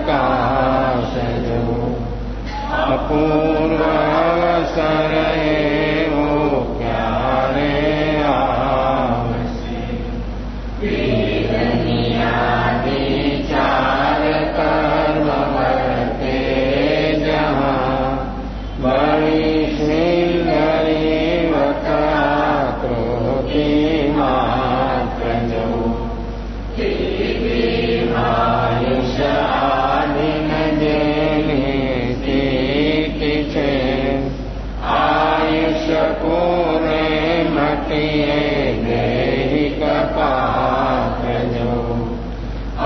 प्रकाशजो अपूर्व अवसर एवो क्यारे आवसे वेदनी आदि चार कर्म वर्ते जहाँ बड़ी श्रृंगरी वक्राकृति मात्र जो आयुष आदिन जेनी छे आयुष पूरे मटिए देहिक पात्र जो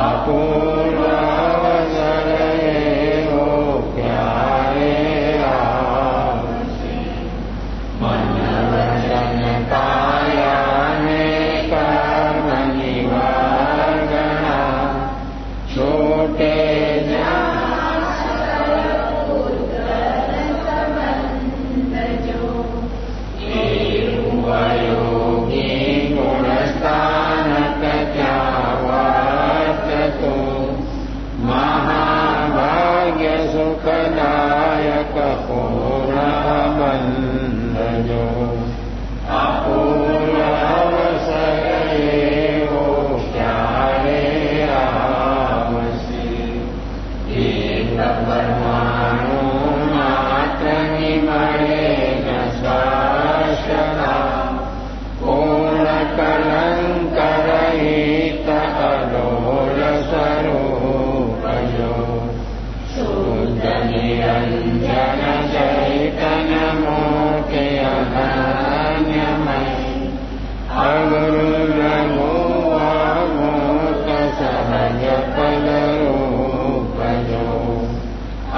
अपूर्व अवसर एवो क्यारे आवसे मन वचन काया ने कर्म निवारणा छोटे योगी गुणस्थान प्रत्यावर्ततो महाभाग्य सुखदायक पूर्ण बंधजो अपूर्व अवसर एवो क्यारे आवसे एक परमाणु मात्र निमळे न स्पर्शना पूर्ण कलंक रहित अलोल स्वरूप जो शुद्ध निरंजन चैतन्य मोटे अनन्यमय अगुरु लघु अमूर्त सहज पद रूप जो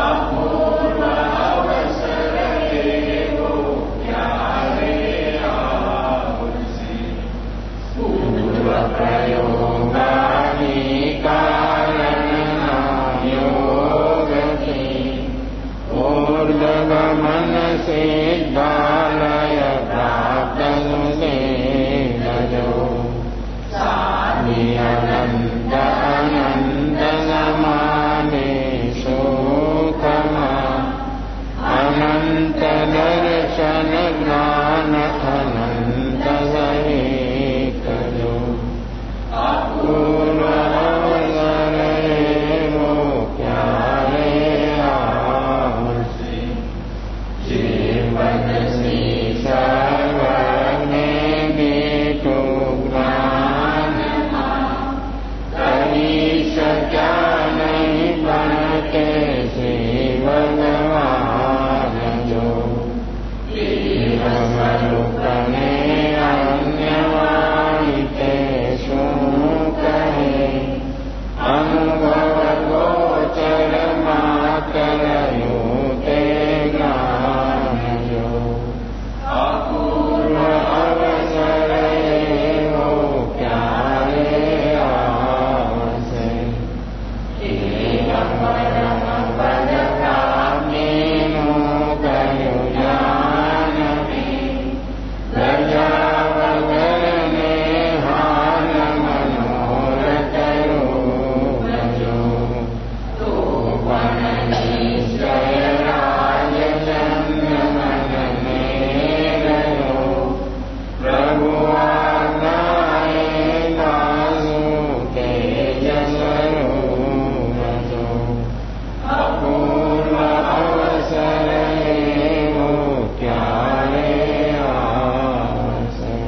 अपूर्व अवसर एवो क्यारे आवसे पूर्व प्रयोगादि कारण योगति ऊर्ध्वगमन सिद्धालय प्राप्त जो साधि अनंत अनंत नमामि सुखमा अनंत दर्शन ज्ञान अनंत सहित जो अपूर्व अवसर एवो क्यारे आवसे जीवन श्री सर्वज्ञ मीठो ज्ञान करी सक्या नहीं बनते श्री भगवान जो मनुकने अन्यवाणिते शू कहे अनुभव गोचर मातर योते ज्ञान जो अपूर्व अवसर एवो क्यारे आवसे परम पद प्राप्ति कयो जानवी प्रजा वगर ने हाल मनोरथ रूप जो तो पण निश्चय राज चंद्र मन में रहो प्रभु आज्ञाए दासु तेज स्वरूप जो अपूर्व अवसर एवो क्यारे आवसे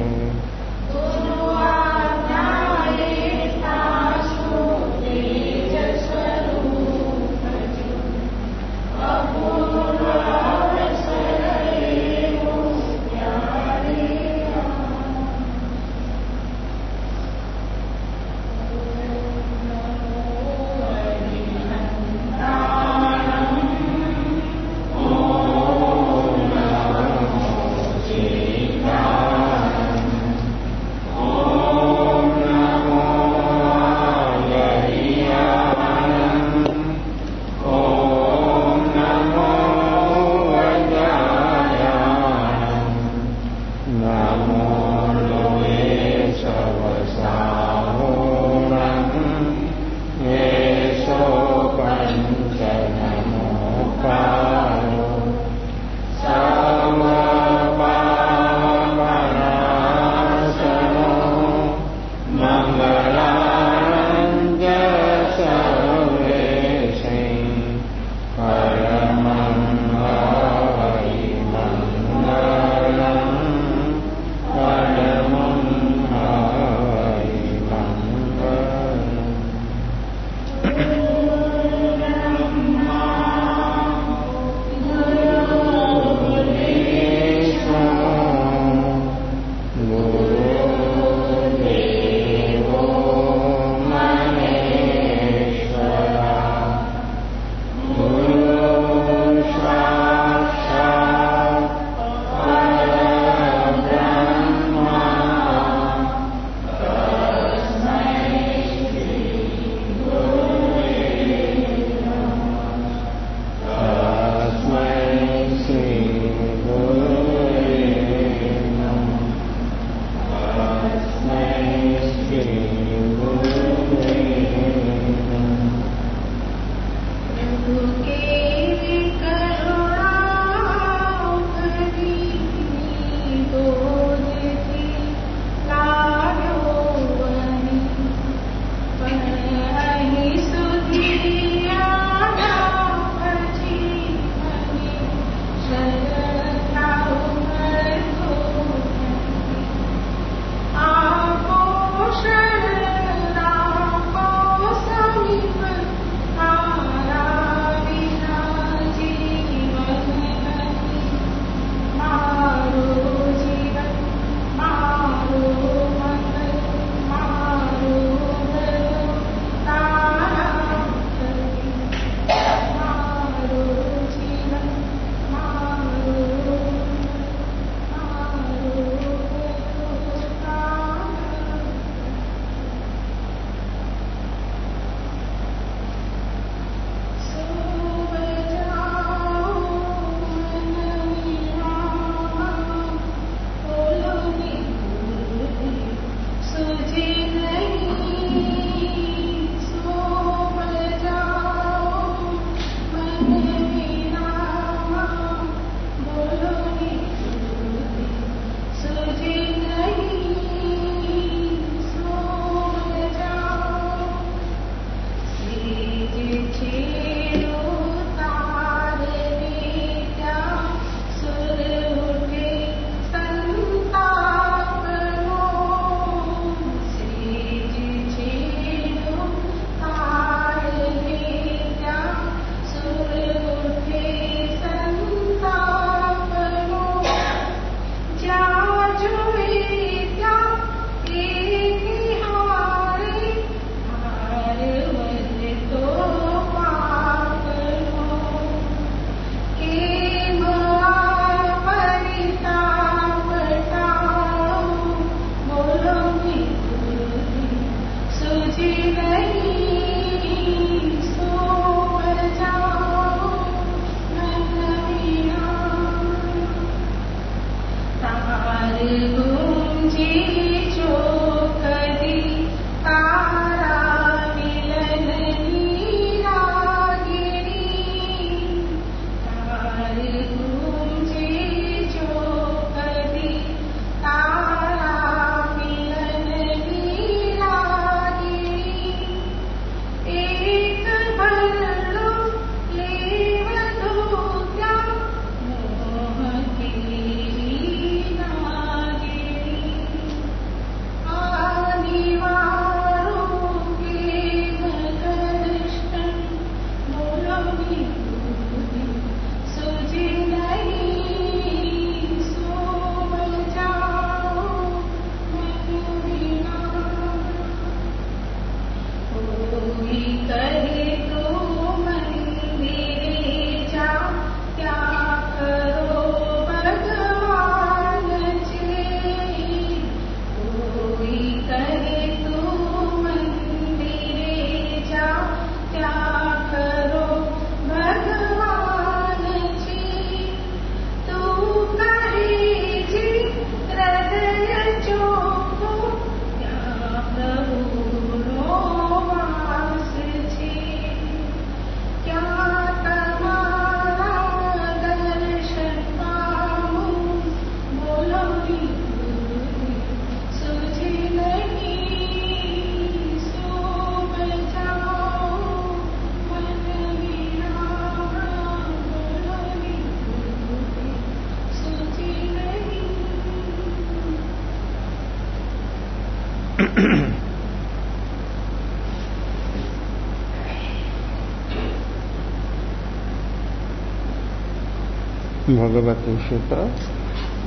भगवती सूत्र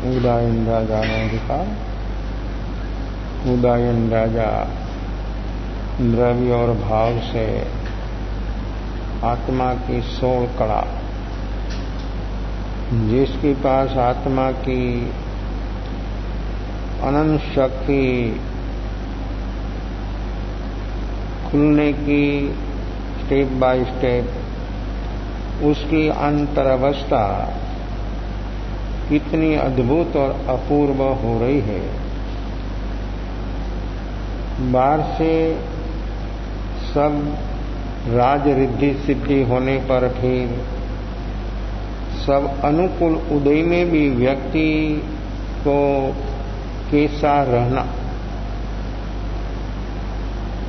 उदायन राजा अधिकार। उदायन राजा द्रव्य और भाव से आत्मा की 16 कड़ा, जिसके पास आत्मा की अनंत शक्ति खुलने की स्टेप बाय स्टेप, उसकी अंतरावस्था कितनी अद्भुत और अपूर्व हो रही है। बाहर से सब राज रिद्धि सिद्धि होने पर फिर सब अनुकूल उदय में भी व्यक्ति को कैसा रहना,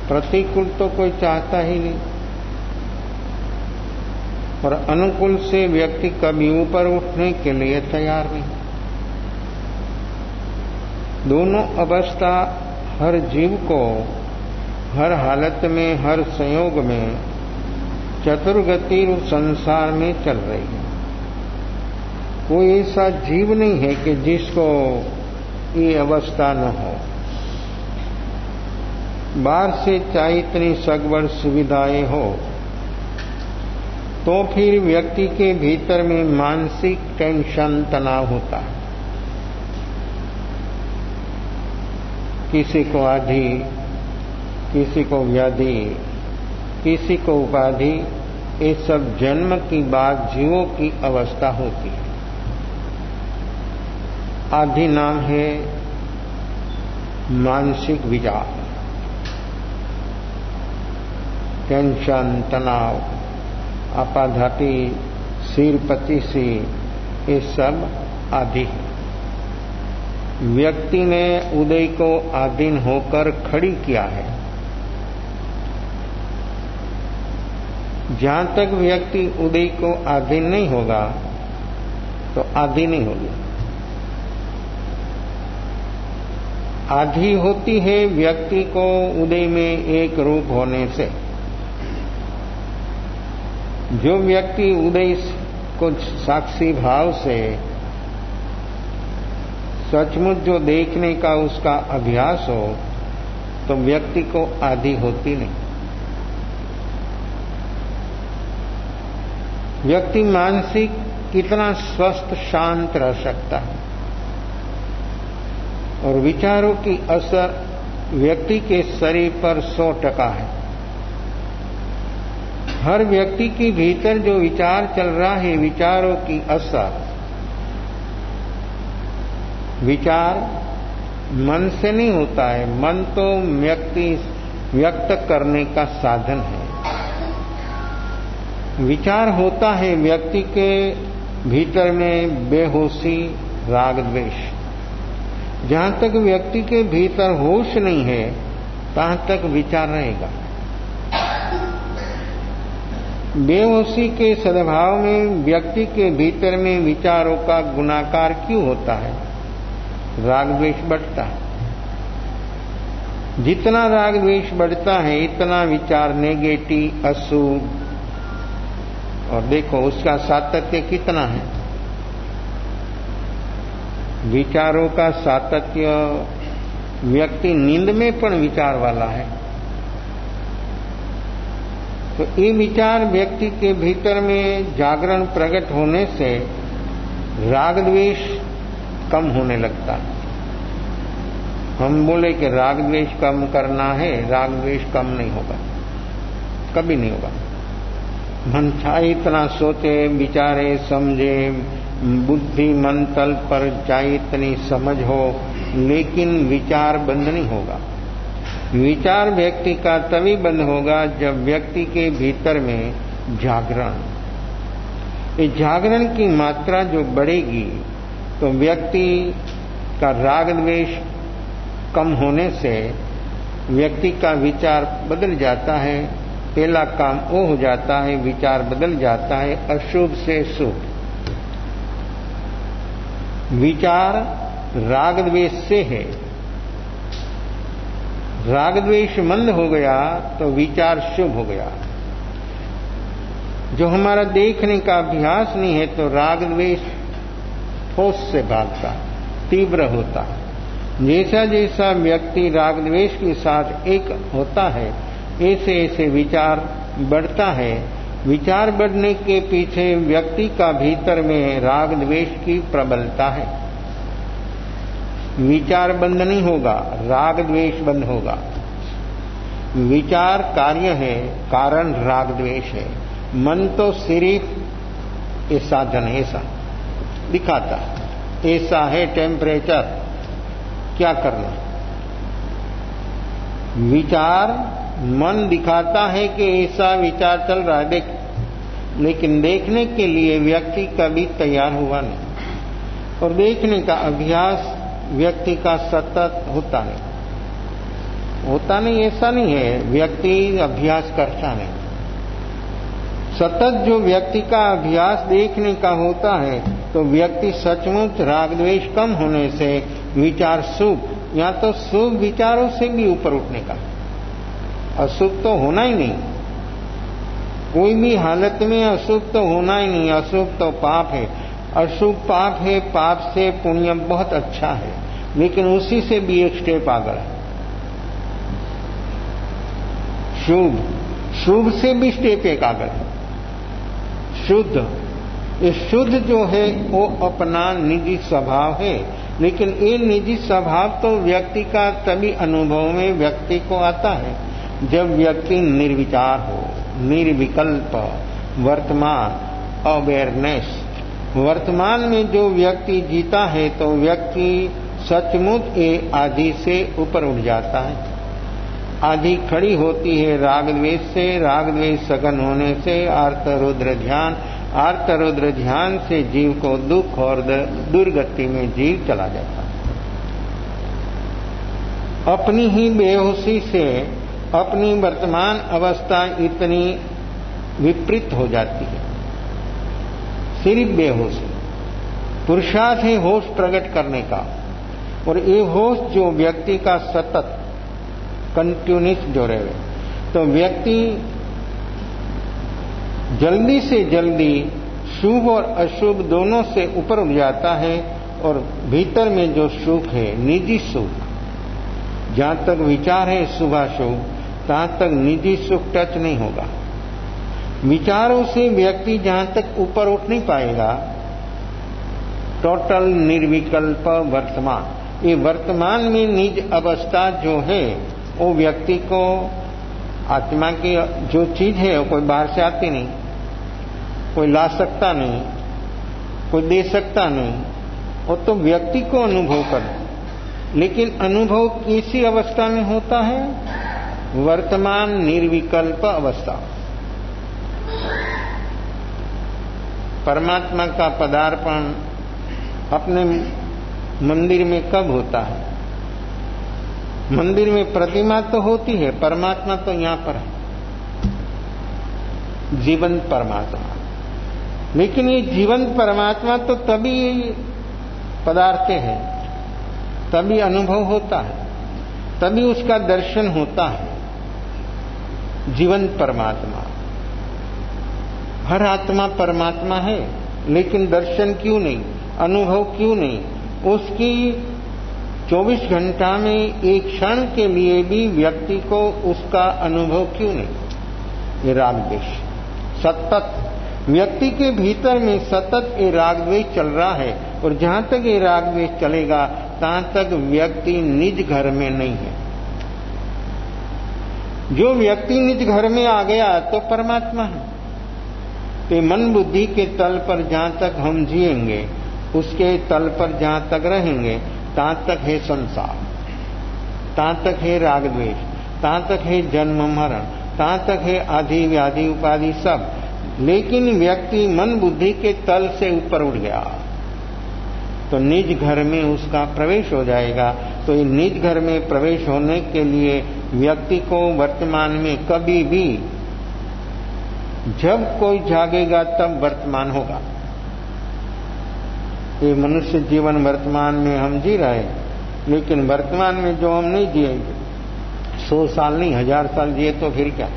प्रतिकूल तो कोई चाहता ही नहीं, और अनुकूल से व्यक्ति कभी ऊपर उठने के लिए तैयार नहीं। दोनों अवस्था हर जीव को हर हालत में, हर संयोग में चतुर्गति रूप संसार में चल रही है। कोई ऐसा जीव नहीं है कि जिसको ये अवस्था न हो। बाहर से चाहे इतनी सगवड़ सुविधाएं हो, तो फिर व्यक्ति के भीतर में मानसिक टेंशन, तनाव होता है। किसी को आधि, किसी को व्याधि, किसी को उपाधि, ये सब जन्म की बात जीवों की अवस्था होती है। आधि नाम है मानसिक विचार, टेंशन, तनाव, आपाधापी, सिर पचीसी, ये सब आदि है। व्यक्ति ने उदय को आधीन होकर खड़ी किया है। जहां तक व्यक्ति उदय को आधीन नहीं होगा तो आधि नहीं होगी। आधि होती है व्यक्ति को उदय में एक रूप होने से। जो व्यक्ति उदय को साक्षी भाव से सचमुच जो देखने का उसका अभ्यास हो, तो व्यक्ति को आदि होती नहीं। व्यक्ति मानसिक कितना स्वस्थ शांत रह सकता है, और विचारों की असर व्यक्ति के शरीर पर 100% है। हर व्यक्ति के भीतर जो विचार चल रहा है, विचारों की असर, विचार मन से नहीं होता है। मन तो व्यक्ति व्यक्त करने का साधन है। विचार होता है व्यक्ति के भीतर में बेहोशी, राग द्वेष। जहां तक व्यक्ति के भीतर होश नहीं है, तहां तक विचार रहेगा। बेहोशी के सद्भाव में व्यक्ति के भीतर में विचारों का गुणाकार क्यों होता है? राग द्वेष बढ़ता है। जितना राग द्वेष बढ़ता है, इतना विचार नेगेटिव, अशुभ, और देखो उसका सातत्य कितना है। विचारों का सातत्य, व्यक्ति नींद में पण विचार वाला है। तो ये विचार व्यक्ति के भीतर में जागरण प्रकट होने से राग द्वेष कम होने लगता है। हम बोले कि राग द्वेष कम करना है, राग द्वेष कम नहीं होगा, कभी नहीं होगा। मन चाहे इतना सोचे, विचारे, समझे, बुद्धि मन तल पर चाहे इतनी समझ हो, लेकिन विचार बंद नहीं होगा। विचार व्यक्ति का तभी बंद होगा जब व्यक्ति के भीतर में जागरण, ये जागरण की मात्रा जो बढ़ेगी, तो व्यक्ति का राग द्वेष कम होने से व्यक्ति का विचार बदल जाता है। पहला काम वो हो जाता है, विचार बदल जाता है अशुभ से शुभ। विचार राग द्वेष से है, राग द्वेष मंद हो गया तो विचार शुभ हो गया। जो हमारा देखने का अभ्यास नहीं है तो राग द्वेष होश से भागता, तीव्र होता। जैसा जैसा व्यक्ति राग द्वेष के साथ एक होता है, ऐसे ऐसे विचार बढ़ता है। विचार बढ़ने के पीछे व्यक्ति का भीतर में राग द्वेष की प्रबलता है। विचार बंद नहीं होगा, राग द्वेष बंद होगा। विचार कार्य है, कारण राग द्वेष है। मन तो सिर्फ ये साधन ऐसा दिखाता, ऐसा है टेम्परेचर, क्या करना। विचार मन दिखाता है कि ऐसा विचार चल रहा है, देख, लेकिन देखने के लिए व्यक्ति कभी तैयार हुआ नहीं। और देखने का अभ्यास व्यक्ति का सतत होता नहीं, ऐसा नहीं है। व्यक्ति अभ्यास करता नहीं। सतत जो व्यक्ति का अभ्यास देखने का होता है तो व्यक्ति सचमुच राग द्वेष कम होने से विचार शुभ या तो शुभ विचारों से भी ऊपर उठने का, अशुभ तो होना ही नहीं। कोई भी हालत में अशुभ तो होना ही नहीं। अशुभ तो पाप है, अशुभ पाप है। पाप से पुण्य बहुत अच्छा है, लेकिन उसी से भी एक स्टेप आगे है। शुभ से भी स्टेप एक आगे है। शुद्ध, ये शुद्ध जो है वो अपना निजी स्वभाव है, लेकिन ये निजी स्वभाव तो व्यक्ति का तभी अनुभव में व्यक्ति को आता है जब व्यक्ति निर्विचार हो, निर्विकल्प, वर्तमान, अवेयरनेस। वर्तमान में जो व्यक्ति जीता है तो व्यक्ति सचमुच ये आदि से ऊपर उठ जाता है। आदि खड़ी होती है राग द्वेष से, राग द्वेष सघन होने से आर्त रुद्र ध्यान, आर्त रुद्र ध्यान से जीव को दुख और दुर्गति में जीव चला जाता है। अपनी ही बेहोशी से अपनी वर्तमान अवस्था इतनी विपरीत हो जाती है। सिर्फ बेहोशी, पुरुषार्थ है होश प्रकट करने का। और ये होश जो व्यक्ति का सतत कंटिन्यूस जो रहे तो व्यक्ति जल्दी से जल्दी शुभ और अशुभ दोनों से ऊपर उठ जाता है। और भीतर में जो सुख है, निजी सुख, जहां तक विचार है शुभ अशुभ, तहां तक निजी सुख टच नहीं होगा। विचारों से व्यक्ति जहां तक ऊपर उठ नहीं पाएगा। टोटल निर्विकल्प वर्तमान, ये वर्तमान में निज अवस्था जो है वो व्यक्ति को आत्मा की जो चीज है वो कोई बाहर से आती नहीं, कोई ला सकता नहीं, कोई दे सकता नहीं, वो तो व्यक्ति को अनुभव कर। लेकिन अनुभव किसी अवस्था में होता है? वर्तमान निर्विकल्प अवस्था। परमात्मा का पदार्पण अपने मंदिर में कब होता है? मंदिर में प्रतिमा तो होती है, परमात्मा तो यहां पर है, जीवंत परमात्मा। लेकिन ये जीवंत परमात्मा तो तभी पदार्थ है, तभी अनुभव होता है, तभी उसका दर्शन होता है। जीवंत परमात्मा, हर आत्मा परमात्मा है, लेकिन दर्शन क्यों नहीं, अनुभव क्यों नहीं? उसकी 24 घंटा में एक क्षण के लिए भी व्यक्ति को उसका अनुभव क्यों नहीं? ये राग द्वेष सतत व्यक्ति के भीतर में सतत ये राग द्वेष चल रहा है। और जहां तक ये राग द्वेष चलेगा तहां तक व्यक्ति निज घर में नहीं है। जो व्यक्ति निज घर में आ गया तो परमात्मा है। तो मन बुद्धि के तल पर जहां तक हम जिएंगे, उसके तल पर जहां तक रहेंगे, तहां तक है संसार, तहां तक है राग द्वेष, तहां तक है जन्म मरण, तहां तक है आदि व्याधि उपाधि सब। लेकिन व्यक्ति मन बुद्धि के तल से ऊपर उठ गया तो निज घर में उसका प्रवेश हो जाएगा। तो ये निज घर में प्रवेश होने के लिए व्यक्ति को वर्तमान में कभी भी, जब कोई जागेगा तब वर्तमान होगा। ये मनुष्य जीवन वर्तमान में हम जी रहे हैं, लेकिन वर्तमान में जो हम नहीं जिएंगे, 100 साल नहीं 1000 साल जिए तो फिर क्या,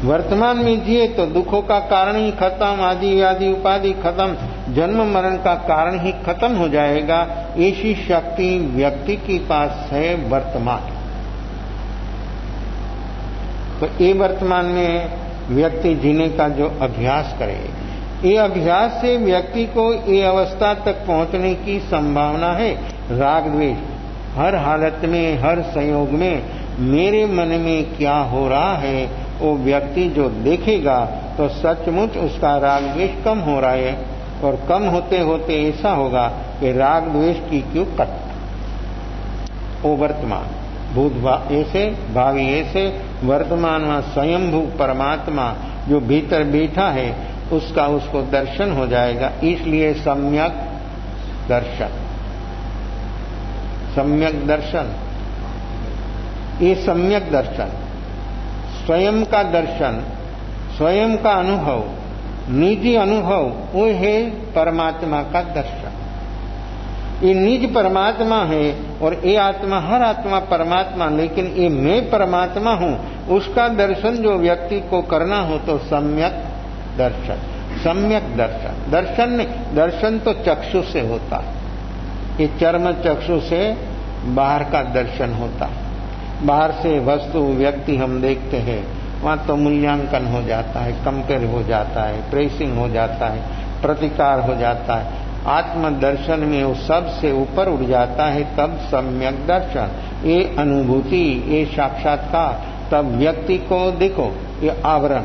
वर्तमान में जिए तो दुखों का कारण ही खत्म, आदि व्याधि उपाधि खत्म, जन्म मरण का कारण ही खत्म हो जाएगा। ऐसी शक्ति व्यक्ति के पास है वर्तमान। तो ये वर्तमान में व्यक्ति जीने का जो अभ्यास करे, ये अभ्यास से व्यक्ति को ये अवस्था तक पहुंचने की संभावना है। राग द्वेष हर हालत में, हर संयोग में मेरे मन में क्या हो रहा है, वो व्यक्ति जो देखेगा तो सचमुच उसका राग द्वेष कम हो रहा है, और कम होते होते ऐसा होगा कि राग द्वेष की क्यों कट। वो वर्तमान भूत ऐसे, भावी ऐसे, वर्तमान में स्वयंभू परमात्मा जो भीतर बैठा है उसका उसको दर्शन हो जाएगा। इसलिए सम्यक दर्शन, सम्यक दर्शन, ये सम्यक दर्शन, स्वयं का दर्शन, स्वयं का अनुभव, निजी अनुभव, वो है परमात्मा का दर्शन। ये निज परमात्मा है और ये आत्मा, हर आत्मा परमात्मा, लेकिन ये मैं परमात्मा हूं, उसका दर्शन जो व्यक्ति को करना हो तो सम्यक दर्शन, सम्यक दर्शन। दर्शन नहीं, दर्शन तो चक्षु से होता है, ये चर्म चक्षु से बाहर का दर्शन होता है। बाहर से वस्तु व्यक्ति हम देखते हैं, वहां तो मूल्यांकन हो जाता है, कंपेयर हो जाता है, प्रेसिंग हो जाता है, प्रतिकार हो जाता है। आत्म दर्शन में वो सबसे ऊपर उठ जाता है, तब सम्यक दर्शन, ये अनुभूति, ये साक्षात्कार। तब व्यक्ति को देखो, ये आवरण,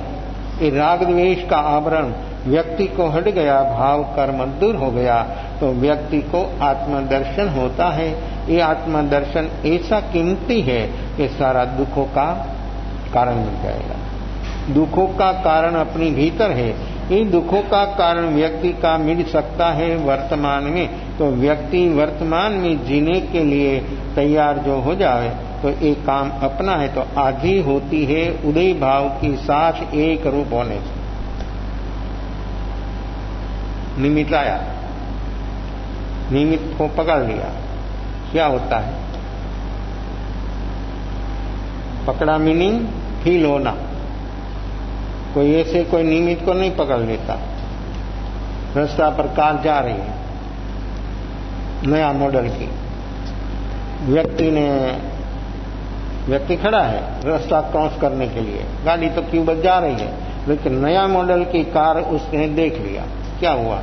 ये राग द्वेष का आवरण व्यक्ति को हट गया, भाव कर्म दूर हो गया, तो व्यक्ति को आत्मदर्शन होता है। ये आत्मदर्शन ऐसा कीमती है कि सारा दुखों का कारण मिल जाएगा। दुखों का कारण अपनी भीतर है, इन दुखों का कारण व्यक्ति का मिल सकता है वर्तमान में। तो व्यक्ति वर्तमान में जीने के लिए तैयार जो हो जाए तो एक काम अपना है तो आधी होती है उदय भाव की साथ एक रूप होने से। निमित्त आया, निमित्त को पकड़ लिया, क्या होता है? पकड़ा मीनिंग फील होना। कोई ऐसे कोई निमित्त को नहीं पकड़ लेता। रास्ता पर कार जा रही है नया मॉडल की, व्यक्ति खड़ा है रास्ता क्रॉस करने के लिए, गाड़ी तो क्यों बच जा रही है, लेकिन नया मॉडल की कार उसने देख लिया, क्या हुआ?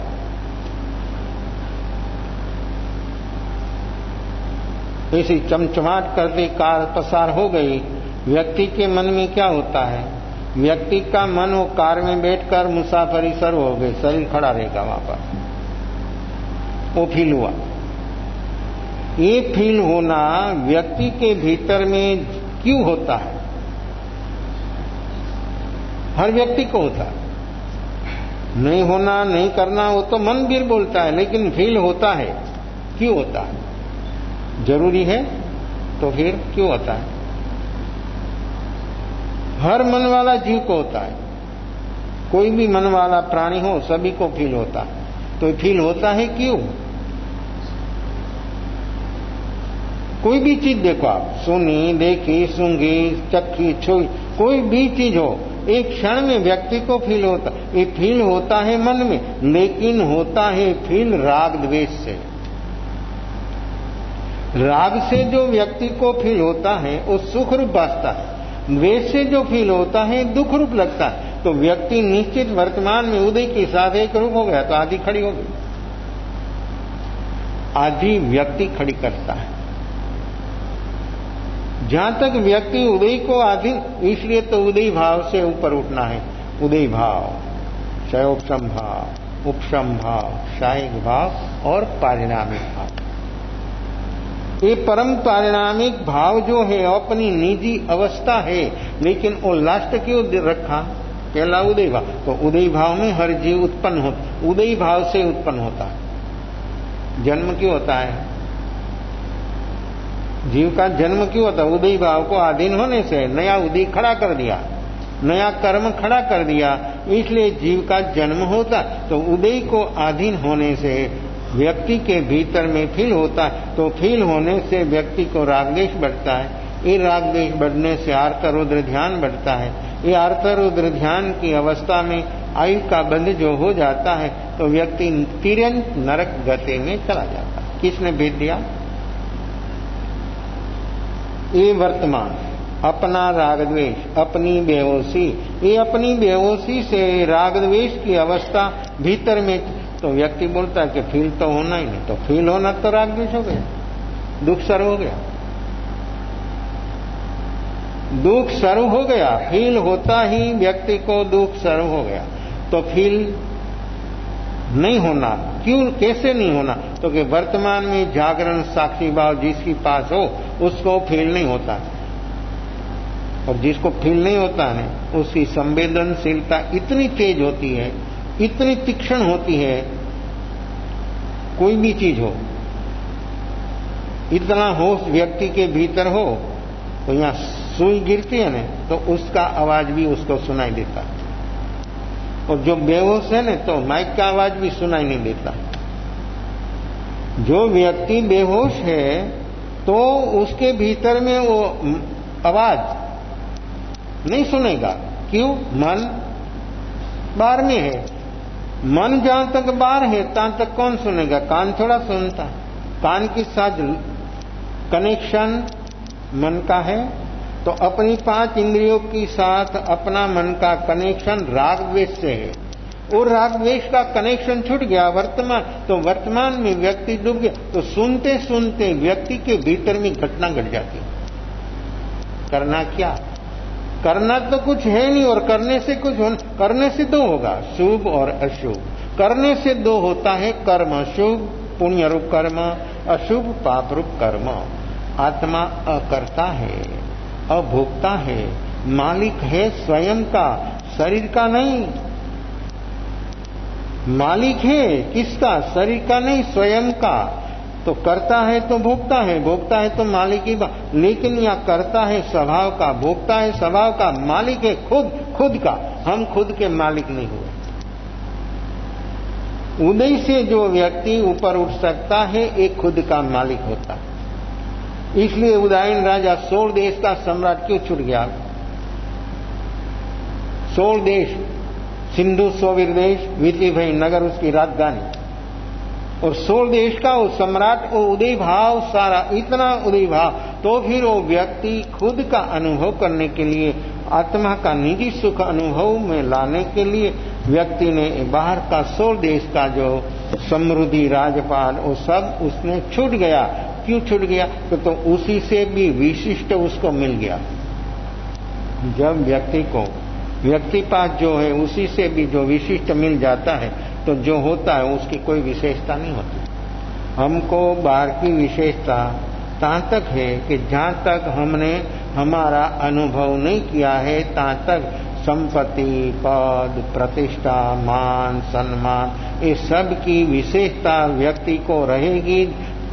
ऐसी चमचमाट करती कार पसार हो गई। व्यक्ति के मन में क्या होता है? व्यक्ति का मन वो कार में बैठकर मुसाफरी सर्व हो गई, शरीर खड़ा रहेगा वहां पर, वो फील हुआ। ये फील होना व्यक्ति के भीतर में क्यों होता है? हर व्यक्ति को होता है। नहीं होना, नहीं करना, वो तो मन भी बोलता है, लेकिन फील होता है। क्यों होता है? जरूरी है तो फिर क्यों होता है? हर मन वाला जीव को होता है। कोई भी मन वाला प्राणी हो सभी को फील होता है। तो फील होता है क्यों? कोई भी चीज देखो आप, सुनी, देखी, सूंघी, चखी, छुई, कोई भी चीज हो, एक क्षण में व्यक्ति को फील होता। ये फील होता है मन में, लेकिन होता है फील राग द्वेष से। राग से जो व्यक्ति को फील होता है वो सुख रूप भासता है, द्वेष से जो फील होता है दुख रूप लगता है। तो व्यक्ति निश्चित वर्तमान में उदय के साथ एक रूप हो गया तो आधी खड़ी हो गई। आधी व्यक्ति खड़ी करता है। जहां तक व्यक्ति उदय को आधीन, इसलिए तो उदय भाव से ऊपर उठना है। उदय भाव, क्षयोपम भाव, उपशम भाव, शायिक भाव और पारिणामिक भाव। ये परम पारिणामिक भाव जो है अपनी निजी अवस्था है, लेकिन वो लास्ट क्यों रखा? पहला उदय भाव। तो उदय भाव में हर जीव उत्पन्न होता, उदय भाव से उत्पन्न होता है। जन्म क्यों होता है? जीव का जन्म क्यों होता है? उदय भाव को अधीन होने से नया उदय खड़ा कर दिया, नया कर्म खड़ा कर दिया, इसलिए जीव का जन्म होता। तो उदय को अधीन होने से व्यक्ति के भीतर में फील होता है। तो फील होने से व्यक्ति को राग द्वेष बढ़ता है। ये राग द्वेष बढ़ने से आर्तरुद्र ध्यान बढ़ता है। ये आर्तरुद्र ध्यान की अवस्था में आयु का बंध जो हो जाता है तो व्यक्ति तिरंत नरक गति में चला जाता है। किसने भेज दिया? ये वर्तमान अपना राग द्वेष, अपनी बेहोशी, ये अपनी बेहोशी से राग द्वेष की अवस्था भीतर में, तो व्यक्ति बोलता है कि फील तो होना ही नहीं, तो फील होना तो राग द्वेष हो गया, दुख सर्व हो गया, दुख सर्व हो गया। फील होता ही व्यक्ति को दुख सर्व हो गया, तो फील नहीं होना क्यों, कैसे नहीं होना? तो कि वर्तमान में जागरण साक्षी भाव जिसके पास हो उसको फील नहीं होता, और जिसको फील नहीं होता है उसकी संवेदनशीलता इतनी तेज होती है, इतनी तीक्ष्ण होती है, कोई भी चीज हो, इतना होश व्यक्ति के भीतर हो तो यहां सुई गिरती है ना तो उसका आवाज भी उसको सुनाई देता, और जो बेहोश है ना तो माइक का आवाज भी सुनाई नहीं देता। जो व्यक्ति बेहोश है तो उसके भीतर में वो आवाज नहीं सुनेगा, क्यों? मन बाहर में है, मन जहां तक बाहर है तहां तक कौन सुनेगा? कान थोड़ा सुनता, कान के साथ कनेक्शन मन का है, तो अपनी 5 इंद्रियों के साथ अपना मन का कनेक्शन राग द्वेष से है, और राग द्वेष का कनेक्शन छूट गया वर्तमान, तो वर्तमान में व्यक्ति डूब गया, तो सुनते सुनते व्यक्ति के भीतर में घटना घट जाती। करना क्या? करना तो कुछ है नहीं, और करने से कुछ होना, करने से 2 होगा, शुभ और अशुभ। करने से 2 होता है कर्म, शुभ पुण्य रूप कर्म, अशुभ पाप रूप कर्म। आत्मा अकर्ता है, अभोक्ता है, मालिक है स्वयं का, शरीर का नहीं। मालिक है किसका? शरीर का नहीं, स्वयं का। तो करता है तो भोगता है, भोगता है तो मालिक ही लेकिन यह करता है स्वभाव का, भोगता है स्वभाव का, मालिक है खुद का। हम खुद के मालिक नहीं हुए। उदय से जो व्यक्ति ऊपर उठ सकता है एक खुद का मालिक होता है। इसलिए उदयन राजा 16 देश का सम्राट क्यों छूट गया? 16 देश, सिंधु सोवीर देश, वितिभय नगर उसकी राजधानी, और 16 देश का वो सम्राट, वो उदय भाव सारा, इतना उदय भाव, तो फिर वो व्यक्ति खुद का अनुभव करने के लिए, आत्मा का निजी सुख अनुभव में लाने के लिए व्यक्ति ने बाहर का 16 देश का जो समृद्धि राजपाल वो सब उसने छूट गया। क्यों छूट गया? तो उसी से भी विशिष्ट उसको मिल गया। जब व्यक्ति पास जो है उसी से भी जो विशिष्ट मिल जाता है तो जो होता है उसकी कोई विशेषता नहीं होती। हमको बाहर की विशेषता तहाँ तक है कि जहाँ तक हमने हमारा अनुभव नहीं किया है तहाँ तक संपत्ति, पद, प्रतिष्ठा, मान, सम्मान, ये सब की विशेषता व्यक्ति को रहेगी,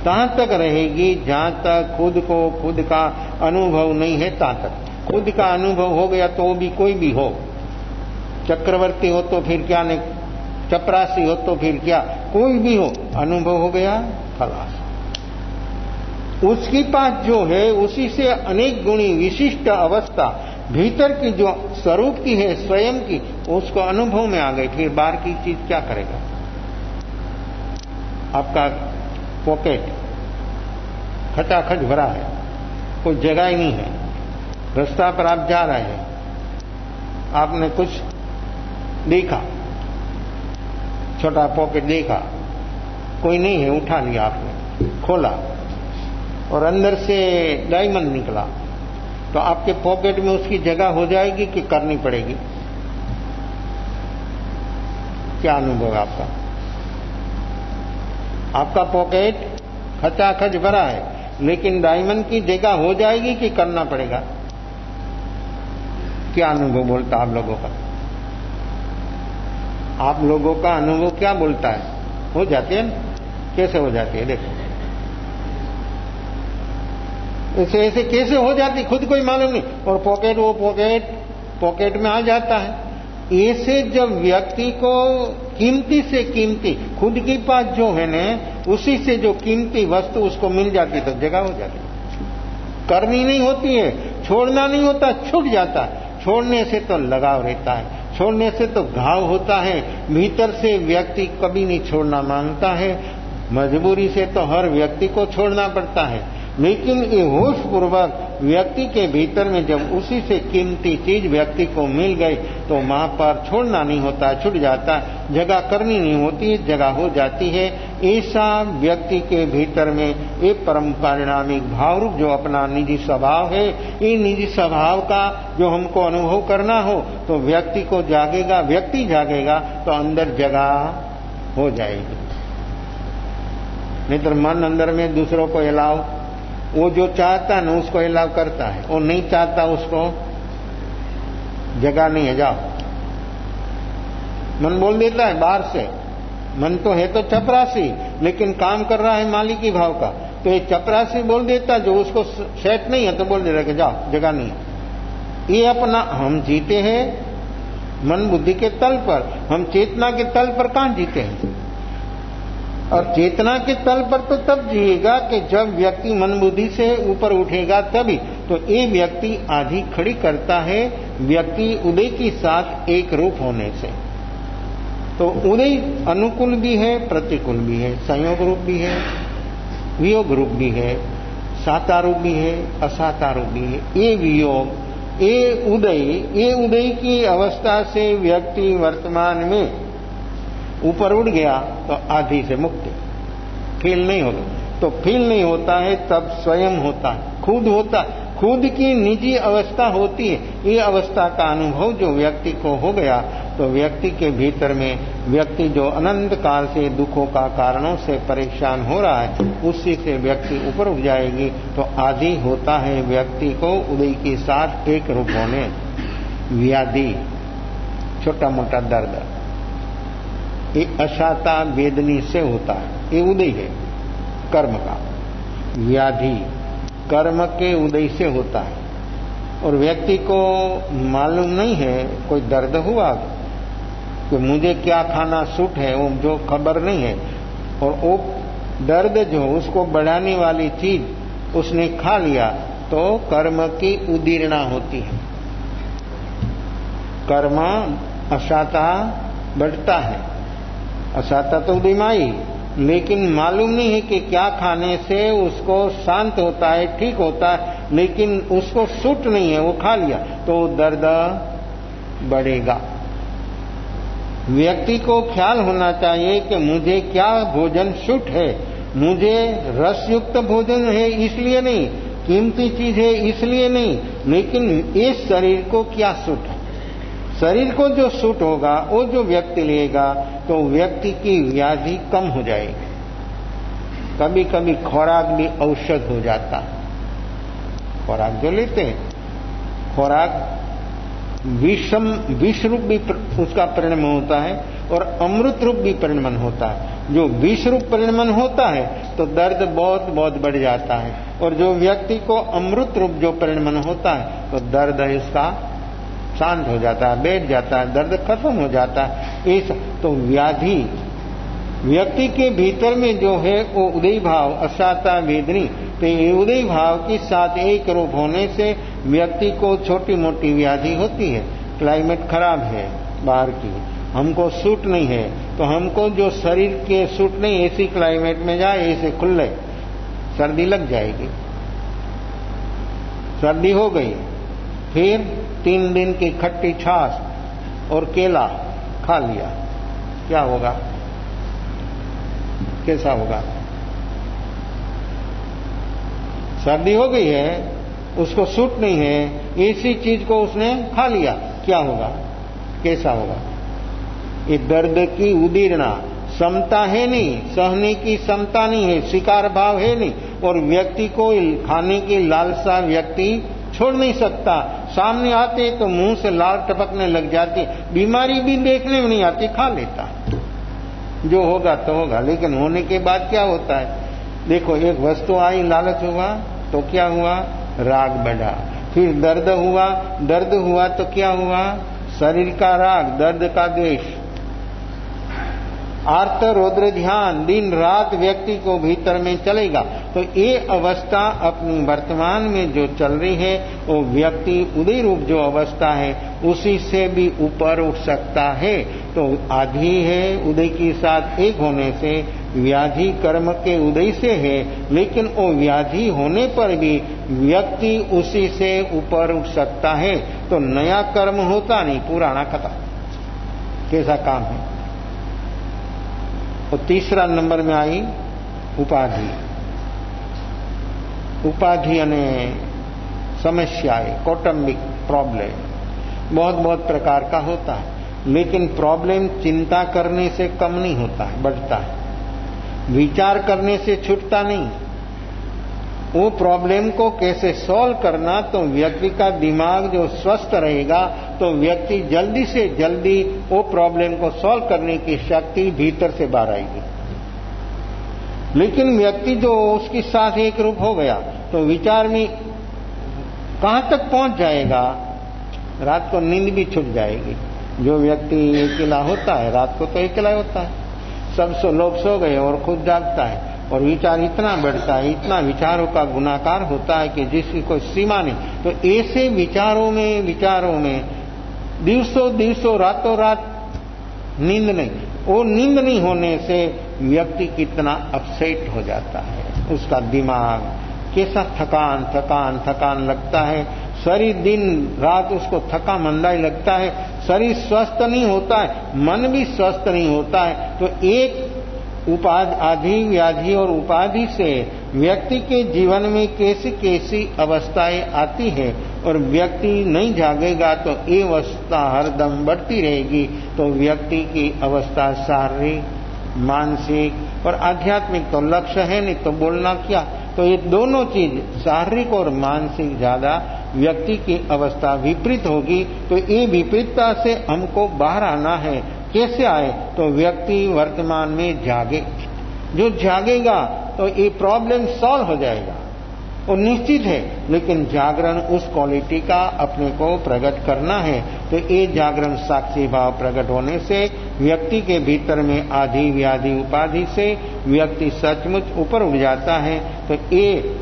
तहाँ तक रहेगी जहाँ तक खुद का अनुभव नहीं है तहाँ तक। खुद का अनुभव हो गया तो वो भी कोई भी हो, चक्रवर्ती हो तो फिर क्या, नहीं चपरासी हो तो फिर क्या, कोई भी हो, अनुभव हो गया खलास। उसके पास जो है उसी से अनेक गुणी विशिष्ट अवस्था भीतर की जो स्वरूप की है स्वयं की, उसको अनुभव में आ गई, फिर बाहर की चीज क्या करेगा? आपका पॉकेट खचाखच भरा है, कोई जगह ही नहीं है, रास्ता पर आप जा रहे हैं, आपने कुछ देखा, छोटा पॉकेट देखा, कोई नहीं है, उठा लिया आपने, खोला और अंदर से डायमंड निकला, तो आपके पॉकेट में उसकी जगह हो जाएगी कि करनी पड़ेगी? क्या अनुभव आपका? आपका पॉकेट खचाखच भरा है लेकिन डायमंड की जगह हो जाएगी कि करना पड़ेगा? क्या अनुभव बोलता आप लोगों का? आप लोगों का अनुभव क्या बोलता है? हो जाती है ना? कैसे हो जाती है? देखो ऐसे कैसे हो जाती, खुद कोई मालूम नहीं, और वो पॉकेट में आ जाता है। ऐसे जब व्यक्ति को कीमती से कीमती खुद के पास जो है ना, उसी से जो कीमती वस्तु उसको मिल जाती तो जगह हो जाती, करनी नहीं होती है, छोड़ना नहीं होता, छूट जाता है। छोड़ने से तो लगाव रहता है, छोड़ने से तो घाव होता है। भीतर से व्यक्ति कभी नहीं छोड़ना मांगता है, मजबूरी से तो हर व्यक्ति को छोड़ना पड़ता है। लेकिन ये होश पूर्वक व्यक्ति के भीतर में जब उसी से कीमती चीज व्यक्ति को मिल गई तो वहां पर छोड़ना नहीं होता, छूट जाता, जगह करनी नहीं होती, जगह हो जाती है। ऐसा व्यक्ति के भीतर में ये परम परिणामिक भाव रूप जो अपना निजी स्वभाव है, ये निजी स्वभाव का जो हमको अनुभव करना हो तो व्यक्ति को जागेगा, व्यक्ति जागेगा तो अंदर जगह हो जाएगी। नहीं तो मन अंदर में दूसरों को हिलाओ, वो जो चाहता है ना उसको हिलाव करता है, वो नहीं चाहता उसको जगह नहीं है, जाओ। मन बोल देता है बाहर से, मन तो है तो चपरासी लेकिन काम कर रहा है मालिकी भाव का, तो ये चपरासी बोल देता जो उसको सेट नहीं है तो बोल देता कि जाओ जगह नहीं है। ये अपना हम जीते हैं मन बुद्धि के तल पर, हम चेतना के तल पर कहां जीते हैं। और चेतना के तल पर तो तब जिएगा कि जब व्यक्ति मन बुद्धि से ऊपर उठेगा तभी। तो ये व्यक्ति आधी खड़ी करता है व्यक्ति उदय के साथ एक रूप होने से। तो उदय अनुकूल भी है, प्रतिकूल भी है, संयोग रूप भी है, वियोग रूप भी है, साता रूप भी है, असाता रूप भी है। ये वियोग, ये उदय की अवस्था से व्यक्ति वर्तमान में ऊपर उड़ गया तो आधी से मुक्ति। फील नहीं होगा, तो फील नहीं होता है तब स्वयं होता है, खुद होता, खुद की निजी अवस्था होती है। ये अवस्था का अनुभव जो व्यक्ति को हो गया तो व्यक्ति के भीतर में व्यक्ति जो अनंत काल से दुखों का कारणों से परेशान हो रहा है उसी से व्यक्ति ऊपर उठ जाएगी। तो आदि होता है व्यक्ति को उदय के साथ एक रूप होने। व्याधि छोटा मोटा दर्द ये अशाता वेदनी से होता है, ये उदय है कर्म का। व्याधि कर्म के उदय से होता है और व्यक्ति को मालूम नहीं है, कोई दर्द हुआ कि मुझे क्या खाना सूट है वो जो खबर नहीं है, और वो दर्द जो उसको बढ़ाने वाली चीज उसने खा लिया तो कर्म की उदीर्णा होती है। कर्म अशाता बढ़ता है, अशाता तो उदयमाई, लेकिन मालूम नहीं है कि क्या खाने से उसको शांत होता है, ठीक होता है, लेकिन उसको सूट नहीं है, वो खा लिया तो दर्द बढ़ेगा। व्यक्ति को ख्याल होना चाहिए कि मुझे क्या भोजन सूट है, मुझे रसयुक्त भोजन है इसलिए नहीं, कीमती चीज है इसलिए नहीं, लेकिन इस शरीर को क्या सूट है। शरीर को जो सूट होगा वो जो व्यक्ति लेगा तो व्यक्ति की व्याधि कम हो जाएगी। कभी कभी खुराक भी औषध हो जाता है। खुराक जो लेते हैं, खुराक विष रूप भी उसका परिणमन होता है और अमृत रूप भी परिणमन होता है। जो विष रूप परिणमन होता है तो दर्द बहुत बहुत बढ़ जाता है, और जो व्यक्ति को अमृत रूप जो परिणमन होता है तो दर्द इसका शांत हो जाता है, बैठ जाता है, दर्द खत्म हो जाता है। इस तो व्याधि व्यक्ति के भीतर में जो है वो उदय भाव अशाता वेदनी, तो ये उदय भाव के साथ एक रूप होने से व्यक्ति को छोटी मोटी व्याधि होती है। क्लाइमेट खराब है बाहर की, हमको सूट नहीं है, तो हमको जो शरीर के सूट नहीं ऐसी क्लाइमेट में जाए, ऐसे खुले सर्दी लग जाएगी। सर्दी हो गई, फिर 3 दिन की खट्टी छाछ और केला खा लिया, क्या होगा, कैसा होगा। सर्दी हो गई है, उसको सूट नहीं है, इसी चीज को उसने खा लिया, क्या होगा, कैसा होगा। ये दर्द की उदीर्णा, क्षमता है नहीं, सहने की क्षमता नहीं है, शिकार भाव है नहीं, और व्यक्ति को खाने की लालसा व्यक्ति छोड़ नहीं सकता। सामने आते तो मुंह से लाल टपकने लग जाती, बीमारी भी देखने में नहीं आती, खा लेता, जो होगा तो होगा। लेकिन होने के बाद क्या होता है, देखो एक वस्तु आई, लालच हुआ तो क्या हुआ, राग बढ़ा, फिर दर्द हुआ तो क्या हुआ, शरीर का राग, दर्द का द्वेष, आर्त रौद्र ध्यान दिन रात व्यक्ति को भीतर में चलेगा। तो ये अवस्था अपनी वर्तमान में जो चल रही है वो व्यक्ति उदय रूप जो अवस्था है उसी से भी ऊपर उठ सकता है। तो आधि है उदय के साथ एक होने से, व्याधि कर्म के उदय से है, लेकिन वो व्याधि होने पर भी व्यक्ति उसी से ऊपर उठ सकता है। तो नया कर्म होता नहीं, पुराना खत्म। कैसा काम है। और तीसरा नंबर में आई उपाधि। उपाधि यानी समस्याएं, कौटुंबिक प्रॉब्लम बहुत बहुत प्रकार का होता है, लेकिन प्रॉब्लम चिंता करने से कम नहीं होता है, बढ़ता है। विचार करने से छूटता नहीं। वो प्रॉब्लम को कैसे सॉल्व करना, तो व्यक्ति का दिमाग जो स्वस्थ रहेगा तो व्यक्ति जल्दी से जल्दी वो प्रॉब्लम को सॉल्व करने की शक्ति भीतर से बाहर आएगी। लेकिन व्यक्ति जो उसके साथ एक रूप हो गया तो विचार में कहां तक पहुंच जाएगा, रात को नींद भी छूट जाएगी। जो व्यक्ति अकेला होता है रात को तो अकेला होता है, सब लोग सो गए और खुद जागता है और विचार इतना बढ़ता है, इतना विचारों का गुणाकार होता है कि जिसकी कोई सीमा नहीं। तो ऐसे विचारों में दिवसों रातों रात नींद नहीं। वो नींद नहीं होने से व्यक्ति कितना अपसेट हो जाता है, उसका दिमाग कैसा थकान लगता है, शरीर दिन रात उसको थका मंदा ही लगता है, शरीर स्वस्थ नहीं होता है, मन भी स्वस्थ नहीं होता है। तो एक आधि व्याधि और उपाधि से व्यक्ति के जीवन में कैसी कैसी अवस्थाएं आती है और व्यक्ति नहीं जागेगा तो ये अवस्था हरदम बढ़ती रहेगी। तो व्यक्ति की अवस्था शारीरिक, मानसिक और आध्यात्मिक तो लक्ष्य है, नहीं तो बोलना क्या। तो ये दोनों चीज शारीरिक और मानसिक ज्यादा व्यक्ति की अवस्था विपरीत होगी। तो ये विपरीतता से हमको बाहर आना है। कैसे आए, तो व्यक्ति वर्तमान में जागे। जो जागेगा तो ये प्रॉब्लम सॉल्व हो जाएगा, वो निश्चित है। लेकिन जागरण उस क्वालिटी का अपने को प्रकट करना है। तो ये जागरण साक्षी भाव प्रकट होने से व्यक्ति के भीतर में आधि व्याधि उपाधि से व्यक्ति सचमुच ऊपर उठ जाता है। तो ये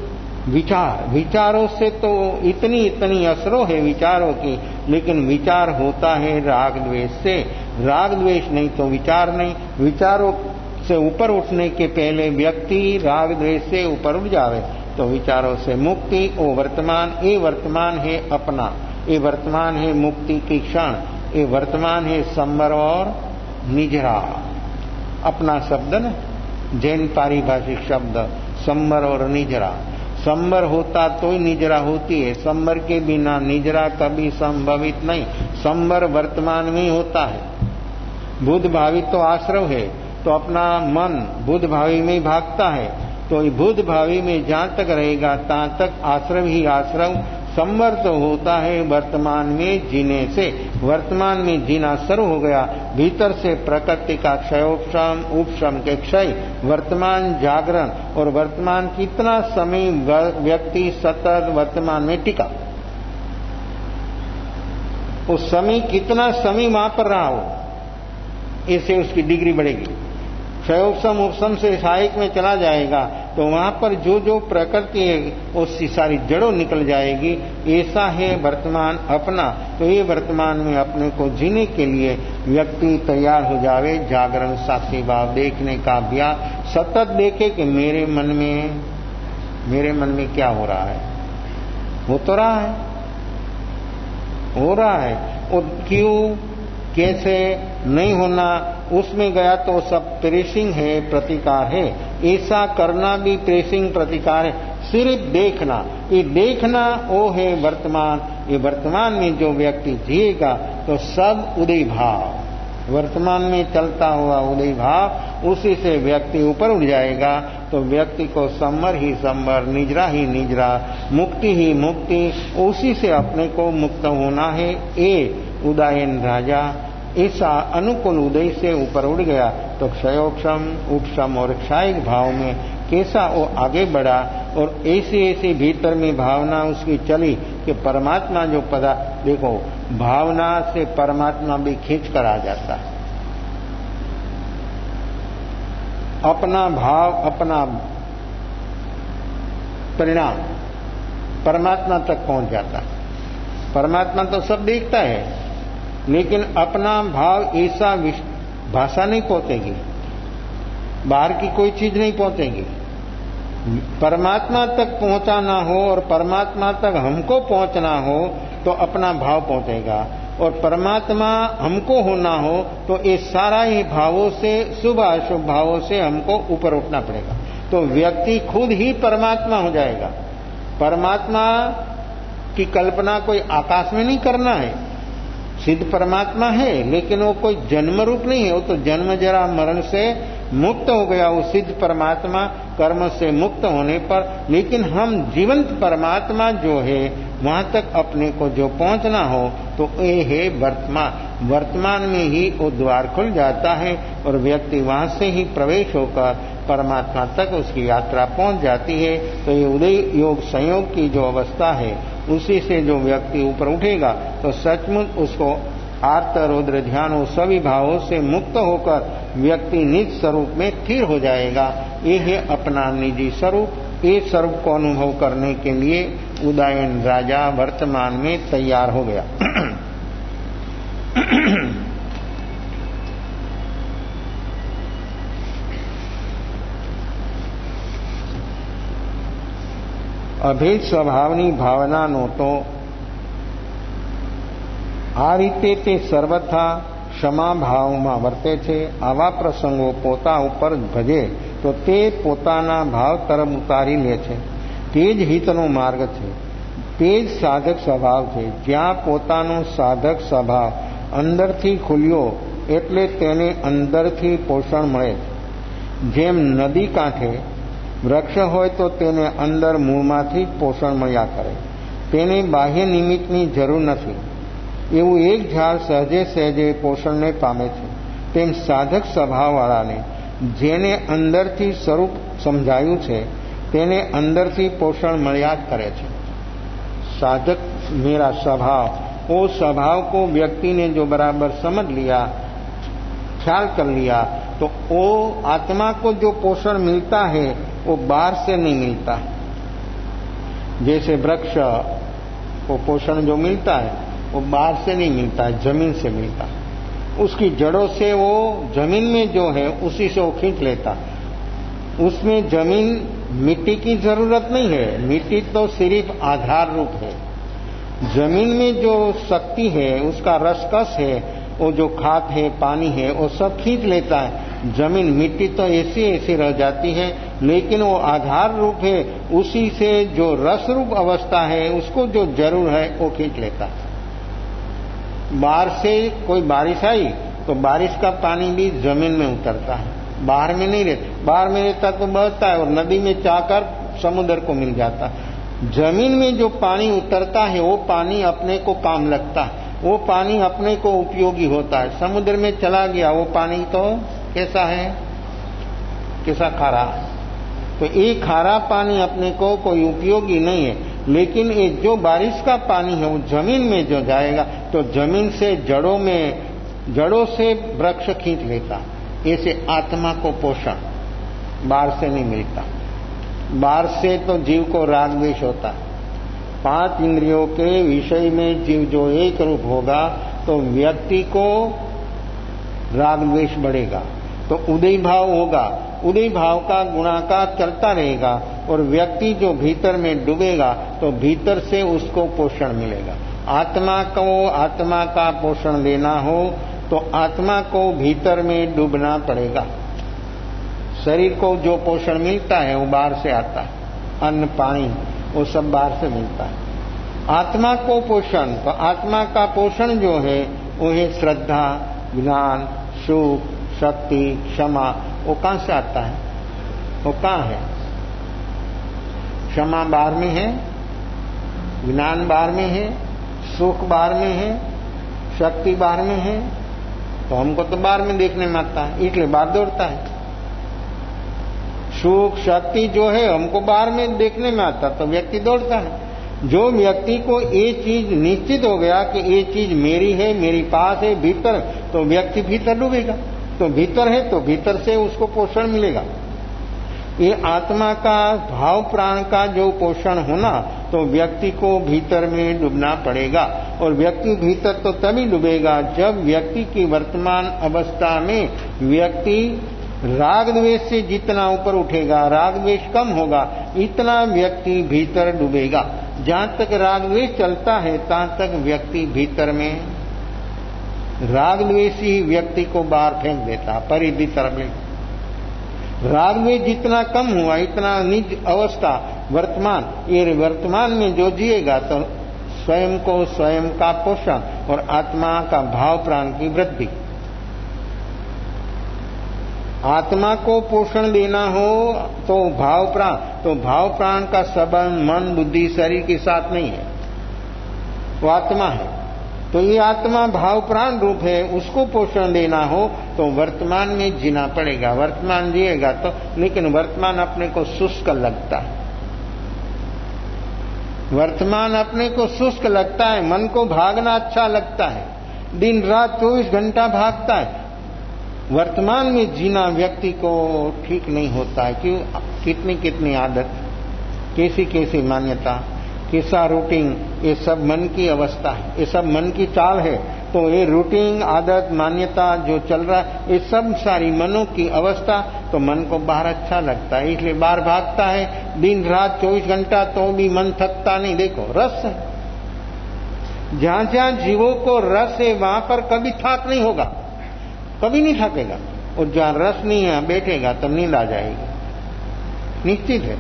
विचारों से तो इतनी असरों है विचारों की, लेकिन विचार होता है राग द्वेष से। राग द्वेष नहीं तो विचार नहीं। विचारों से ऊपर उठने के पहले व्यक्ति राग द्वेष से ऊपर उठ जावे तो विचारों से मुक्ति। वो वर्तमान, ये वर्तमान है अपना, ये वर्तमान है मुक्ति की क्षण, ये वर्तमान है संवर और निजरा। अपना शब्द न, जैन पारिभाषिक शब्द संवर और निजरा। संवर होता तो ही निजरा होती है, संवर के बिना निजरा कभी संभवित नहीं। संवर वर्तमान में ही होता है। बुद्ध भावी तो आश्रव है, तो अपना मन बुद्ध भावी में भागता है। तो बुद्ध भावी में जहां तक रहेगा तहां तक आश्रव ही आश्रव। संवर तो होता है वर्तमान में जीने से। वर्तमान में जीना शुरू हो गया, भीतर से प्रकृति का क्षयोपशम उपशम के क्षय, वर्तमान जागरण। और वर्तमान कितना समय व्यक्ति सतत वर्तमान में टिका, उस समय कितना समय वहां पर रहा हो, इससे उसकी डिग्री बढ़ेगी। क्षयोपशम उपशम से सहायक में चला जाएगा तो वहां पर जो जो प्रकृति है उसकी सारी जड़ों निकल जाएगी। ऐसा है वर्तमान अपना। तो ये वर्तमान में अपने को जीने के लिए व्यक्ति तैयार हो जावे। जागरण साक्षी भाव देखने का अभ्यास, सतत देखे कि मेरे मन में क्या हो रहा है। हो तो रहा है, हो रहा है, और क्यों कैसे नहीं होना, उसमें गया तो सब प्रेसिंग है, प्रतिकार है। ऐसा करना भी प्रेसिंग प्रतिकार है। सिर्फ देखना, ये देखना वो है वर्तमान। ये वर्तमान में जो व्यक्ति जिएगा तो सब उदय भाव, वर्तमान में चलता हुआ उदय भाव, उसी से व्यक्ति ऊपर उठ जाएगा। तो व्यक्ति को संवर ही संवर, निजरा ही निजरा, मुक्ति ही मुक्ति, उसी से अपने को मुक्त होना है। ये उदयन राजा ऐसा अनुकूल उदय से ऊपर उड़ गया तो क्षयोपशम उपशम और क्षायिक भाव में कैसा वो आगे बढ़ा। और ऐसी भीतर में भावना उसकी चली कि परमात्मा जो पदा, देखो भावना से परमात्मा भी खींच कर आ जाता है। अपना भाव, अपना परिणाम परमात्मा तक पहुंच जाता है। परमात्मा तो सब देखता है, लेकिन अपना भाव ऐसा भाषा नहीं पहुंचेगी, बाहर की कोई चीज नहीं पहुंचेगी। परमात्मा तक पहुंचाना हो और परमात्मा तक हमको पहुंचना हो तो अपना भाव पहुंचेगा, और परमात्मा हमको होना हो तो ये सारा ही भावों से, शुभ अशुभ भावों से हमको ऊपर उठना पड़ेगा। तो व्यक्ति खुद ही परमात्मा हो जाएगा। परमात्मा की कल्पना कोई आकाश में नहीं करना है, सिद्ध परमात्मा है, लेकिन वो कोई जन्म रूप नहीं है। वो तो जन्म जरा मरण से मुक्त हो गया, वो सिद्ध परमात्मा कर्म से मुक्त होने पर। लेकिन हम जीवंत परमात्मा जो है वहां तक अपने को जो पहुंचना हो तो ये है वर्तमान। वर्तमान में ही वो द्वार खुल जाता है और व्यक्ति वहां से ही प्रवेश होकर परमात्मा तक उसकी यात्रा पहुंच जाती है। तो ये उदय योग संयोग की जो अवस्था है, उसी से जो व्यक्ति ऊपर उठेगा तो सचमुच उसको आर्त रौद्र ध्यान वो सभी भावों से मुक्त होकर व्यक्ति निज स्वरूप में स्थिर हो जाएगा। ये है अपना निजी स्वरूप। ये स्वरूप को अनुभव करने के लिए उदयन राजा वर्तमान में तैयार हो गया। અભેદ સ્વભાવની ભાવનાનો તો આ રીતે તે સર્વથા ક્ષમા ભાવમાં વર્તે છે। આવા પ્રસંગો પોતા ઉપર ભજે તો તે પોતાના ભાવ તરફ ઉતારી લે છે। તે જ હિતનો માર્ગ છે, તે જ સાધક સ્વભાવ છે। જ્યાં પોતાનો સાધક સ્વભાવ અંદરથી ખુલ્યો એટલે તેને અંદરથી પોષણ મળે છે। જેમ નદી કાંઠે વૃક્ષ હોય તો તેને અંદર મૂળમાંથી જ પોષણ મળ્યા કરે, તેને બાહ્ય નિમિત્તની જરૂર નથી। એવું એક ઝાડ સહજે સહજે પોષણને પામે છે, તેમ સાધક સ્વભાવવાળાને જેને અંદરથી સ્વરૂપ સમજાયું છે તેને અંદરથી પોષણ મળ્યા જ કરે છે। साधक मेरा स्वभाव, वो स्वभाव को व्यक्ति ने जो बराबर समझ लिया, ख्याल कर लिया, तो वो आत्मा को जो पोषण मिलता है वो बाहर से नहीं मिलता। जैसे वृक्ष को पोषण जो मिलता है वो बाहर से नहीं मिलता है, जमीन से मिलता है। उसकी जड़ों से वो जमीन में जो है उसी से वो खींच लेता। उसमें जमीन मिट्टी की जरूरत नहीं है, मिट्टी तो सिर्फ आधार रूप है। जमीन में जो शक्ति है, उसका रसकस है, वो जो खाद है, पानी है, वो सब खींच लेता है। जमीन, मिट्टी तो ऐसी ऐसी रह जाती है, लेकिन वो आधार रूप है, उसी से जो रस रूप अवस्था है उसको जो जरूर है वो खींच लेता है। बाहर से कोई बारिश आई तो बारिश का पानी भी जमीन में उतरता है, बाहर में नहीं रहता। बाहर में रहता तो बहता है और नदी में जाकर समुद्र को मिल जाता है। जमीन में जो पानी उतरता है वो पानी अपने को काम लगता है, वो पानी अपने को उपयोगी होता है। समुद्र में चला गया वो पानी तो कैसा है, कैसा खारा। तो ये खारा पानी अपने को कोई उपयोगी नहीं है, लेकिन ये जो बारिश का पानी है वो जमीन में जो जाएगा तो जमीन से जड़ों से वृक्ष खींच लेता। ऐसे आत्मा को पोषण बाहर से नहीं मिलता। बाहर से तो जीव को राग द्वेष होता है। 5 इंद्रियों के विषय में जीव जो एक रूप होगा तो व्यक्ति को राग द्वेष बढ़ेगा, तो उदय भाव होगा। उदय भाव का गुणाकार चलता रहेगा और व्यक्ति जो भीतर में डूबेगा तो भीतर से उसको पोषण मिलेगा। आत्मा को आत्मा का पोषण लेना हो तो आत्मा को भीतर में डूबना पड़ेगा। शरीर को जो पोषण मिलता है वो बाहर से आता है, अन्न पानी वो सब बाहर से मिलता है। आत्मा को पोषण, तो आत्मा का पोषण जो है वो है श्रद्धा, ज्ञान, सुख, शक्ति, क्षमा। वो कहां से आता है, वो कहां है? क्षमा बाहर में है, ज्ञान बाहर में है, सुख बाहर में है, शक्ति बाहर में है। तो हमको तो बाहर में देखने में आता है, इसलिए बाहर दौड़ता है। सुख शक्ति जो है हमको बाहर में देखने में आता तो व्यक्ति दौड़ता है। जो व्यक्ति को ये चीज निश्चित हो गया कि ये चीज मेरी है, मेरी पास है भीतर, तो व्यक्ति भीतर डूबेगा। तो भीतर है तो भीतर से उसको पोषण मिलेगा। ये आत्मा का भाव प्राण का जो पोषण होना, तो व्यक्ति को भीतर में डूबना पड़ेगा। और व्यक्ति भीतर तो तभी डूबेगा जब व्यक्ति की वर्तमान अवस्था में व्यक्ति राग द्वेष से जितना ऊपर उठेगा, राग द्वेष कम होगा, इतना व्यक्ति भीतर डूबेगा। जहां तक राग द्वेष चलता है तहां तक व्यक्ति भीतर में राग द्वेष ही व्यक्ति को बाहर फेंक देता, परिधि तरफ ले। राग द्वेष जितना कम हुआ इतना निज अवस्था वर्तमान, ये वर्तमान में जो जिएगा तो स्वयं को स्वयं का पोषण और आत्मा का भाव प्राण की वृद्धि। आत्मा को पोषण देना हो तो भाव प्राण का संबंध मन बुद्धि शरीर के साथ नहीं है, वो आत्मा है। तो ये आत्मा भाव प्राण रूप है, उसको पोषण देना हो तो वर्तमान में जीना पड़ेगा। वर्तमान जिएगा तो, लेकिन वर्तमान अपने को शुष्क लगता है, वर्तमान अपने को शुष्क लगता है। मन को भागना अच्छा लगता है, दिन रात 24 घंटा भागता है। वर्तमान में जीना व्यक्ति को ठीक नहीं होता है। क्यों? कितनी कितनी आदत, कैसी कैसी मान्यता, कैसा रूटीन, ये सब मन की अवस्था है, ये सब मन की चाल है। तो ये रूटीन आदत मान्यता जो चल रहा है, ये सब सारी मनों की अवस्था, तो मन को बाहर अच्छा लगता है, इसलिए बाहर भागता है दिन रात 24 घंटा, तो भी मन थकता नहीं। देखो रस है, जहां जहां जीवों को रस है वहां पर कभी थक नहीं होगा, कभी नहीं थकेगा। और जहां रस नहीं है बैठेगा तो नींद आ जाएगी, निश्चित है।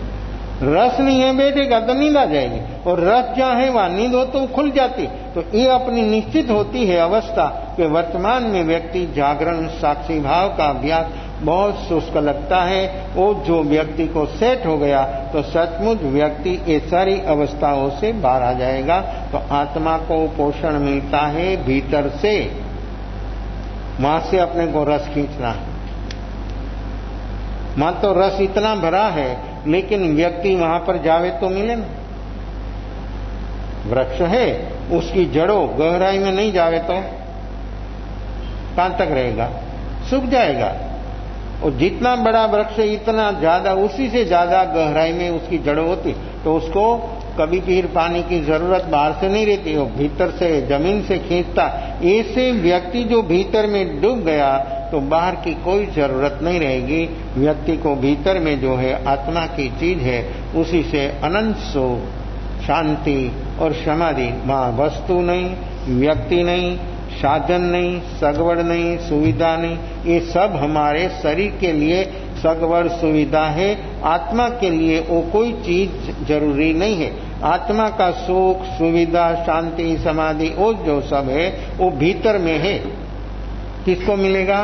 रस नहीं है बैठेगा तो नींद आ जाएगी, और रस जहां है वहां नींद हो तो खुल जाती। तो ये अपनी निश्चित होती है अवस्था कि वर्तमान में व्यक्ति जागरण साक्षी भाव का अभ्यास बहुत शुष्क लगता है। वो जो व्यक्ति को सेट हो गया तो सचमुच व्यक्ति ये सारी अवस्थाओं से बाहर आ जाएगा। तो आत्मा को पोषण मिलता है भीतर से, वहां से अपने को रस खींचना है। वहां तो रस इतना भरा है, लेकिन व्यक्ति वहां पर जावे तो मिले ना। वृक्ष है, उसकी जड़ों गहराई में नहीं जावे तो कहां तक रहेगा, सूख जाएगा। और जितना बड़ा वृक्ष है इतना ज्यादा, उसी से ज्यादा गहराई में उसकी जड़ों होती, तो उसको कभी फिर पानी की जरूरत बाहर से नहीं रहती, वो भीतर से जमीन से खींचता। ऐसे व्यक्ति जो भीतर में डूब गया तो बाहर की कोई जरूरत नहीं रहेगी। व्यक्ति को भीतर में जो है आत्मा की चीज है, उसी से अनंत सुख, शांति और समाधि। वहां वस्तु नहीं, व्यक्ति नहीं, साधन नहीं, सगवड़ नहीं, सुविधा नहीं, ये सब हमारे शरीर के लिए सगवड़ सुविधा है। आत्मा के लिए वो कोई चीज जरूरी नहीं है। आत्मा का सुख सुविधा शांति समाधि वो जो सब है वो भीतर में है। किसको मिलेगा?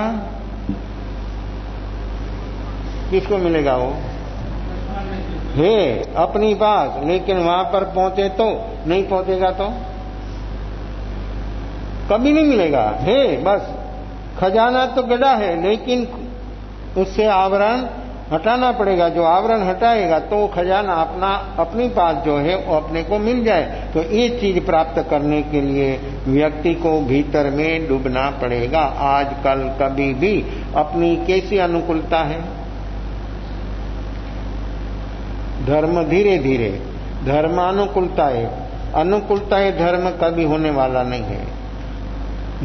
किसको मिलेगा? वो है अपनी पास, लेकिन वहां पर पहुंचे तो नहीं, पहुंचेगा तो कभी नहीं मिलेगा। है बस खजाना तो गड़ा है, लेकिन उससे आवरण हटाना पड़ेगा। जो आवरण हटाएगा तो खजाना अपनी पास जो है वो अपने को मिल जाए। तो ये चीज प्राप्त करने के लिए व्यक्ति को भीतर में डूबना पड़ेगा। आज कल कभी भी अपनी कैसी अनुकूलता है, धर्म धीरे धीरे धर्मानुकूलता है। अनुकूलता है धर्म कभी होने वाला नहीं है,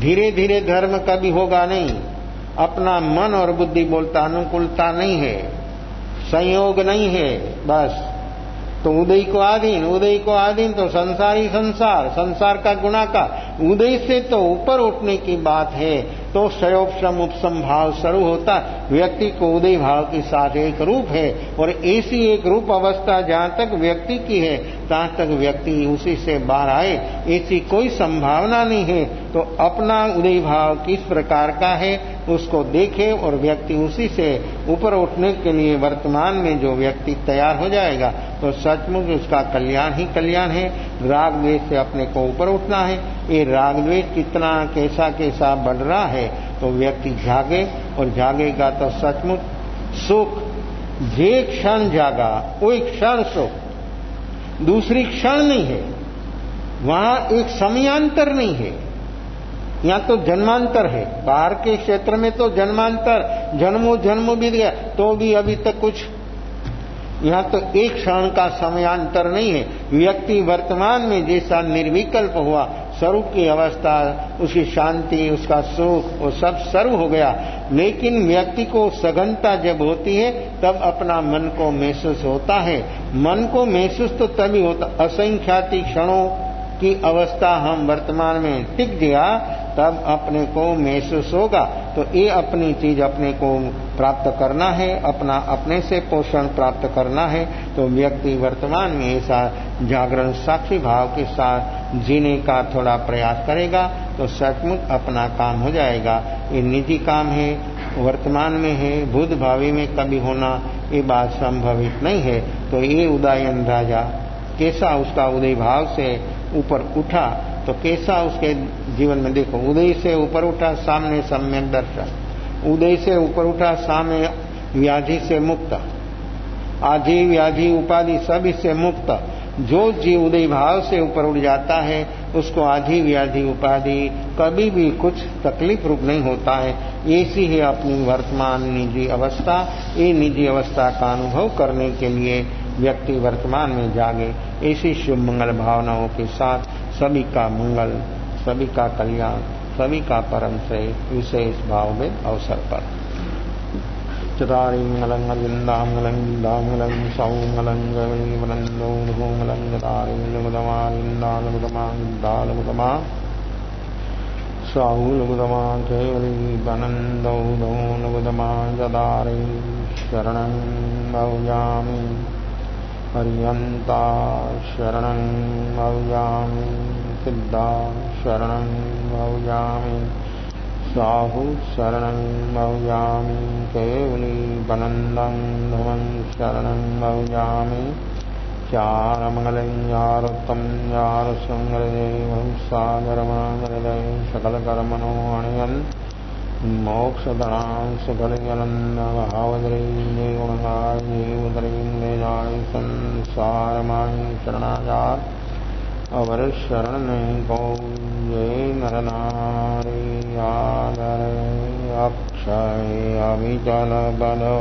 धीरे धीरे धर्म कभी होगा नहीं। अपना मन और बुद्धि बोलता अनुकूलता नहीं है, संयोग नहीं है। बस तो उदय को आधीन, उदय को आधीन तो संसारी संसार, संसार का गुणा का उदय से तो ऊपर उठने की बात है। तो क्षयोपशम उपशम भाव शुरू होता, व्यक्ति को उदय भाव के साथ एक रूप है। और ऐसी एक रूप अवस्था जहां तक व्यक्ति की है तहां तक व्यक्ति उसी से बाहर आए, ऐसी कोई संभावना नहीं है। तो अपना उदय भाव किस प्रकार का है उसको देखे और व्यक्ति उसी से ऊपर उठने के लिए वर्तमान में जो व्यक्ति तैयार हो जाएगा तो सचमुच उसका कल्याण ही कल्याण है। राग द्वेष से अपने को ऊपर उठना है। ये राग द्वेष कितना कैसा कैसा बढ़ रहा है तो व्यक्ति जागे, और जागेगा तो सचमुच सुख जे क्षण जागा वो एक क्षण सुख, दूसरी क्षण नहीं है। वहां एक समयांतर नहीं है। यहाँ तो जन्मांतर है, बाहर के क्षेत्र में तो जन्मांतर, जन्मों जन्मों बीत गया तो भी अभी तक कुछ, यहाँ तो एक क्षण का समयांतर नहीं है। व्यक्ति वर्तमान में जैसा निर्विकल्प हुआ, स्वरूप की अवस्था, उसकी शांति, उसका सुख, वो सब सर्व हो गया। लेकिन व्यक्ति को सघनता जब होती है तब अपना मन को महसूस होता है। मन को महसूस तो तभी होता, असंख्याति क्षणों की अवस्था हम वर्तमान में टिक गया तब अपने को महसूस होगा। तो ये अपनी चीज अपने को प्राप्त करना है, अपना अपने से पोषण प्राप्त करना है। तो व्यक्ति वर्तमान में ऐसा जागरण साक्षी भाव के साथ जीने का थोड़ा प्रयास करेगा तो सचमुच अपना काम हो जाएगा। ये निजी काम है, वर्तमान में है, भूत भावी में कभी होना ये बात संभवित नहीं है। तो ये उदयन राजा कैसा उसका उदय भाव से ऊपर उठा, तो कैसा उसके जीवन में देखो, उदय से ऊपर उठा, सामने सम्यक दर्शन, उदय से ऊपर उठा, सामने व्याधि से मुक्त, आधि व्याधि उपाधि सब इससे मुक्त। जो जीव उदय भाव से ऊपर उठ जाता है उसको आधि व्याधि उपाधि कभी भी कुछ तकलीफ रूप नहीं होता है। ऐसी है अपनी वर्तमान निजी अवस्था। ये निजी अवस्था का अनुभव करने के लिए व्यक्ति वर्तमान में जागे। ऐसी शुभ मंगल भावनाओं के साथ सभी का मंगल, सभी का कल्याण, सभी का परम श्रेय विशेष भाव में अवसर पर चतारी मंगलं अरविंदामंगलं गीतामंगलं सौमंगलं गौरीवनंदो मंगलं चतारी लुगदमालिंदालुगदमा साहुलुगदमा केवली वनंदो लुगदमा चतारी शरणं भजामि हरियंता शरणं भजामि सिद्धा शरणं भजामि साहु शरणं भजामि केवली वनंदं धमं शरणं भजामि चारमंगलं यारुत्तम यारुसंगरदेवं सागरमागरदय सकलकर्मणो अणयन् मोक्षधनां सुखलयनन्दभावद्रयी गुणगाय जीवद्रयीं वेदाय संसारमायि शरणागार अवर शरण नहीं को ये नरनारी आदर अक्षय अविचल बलो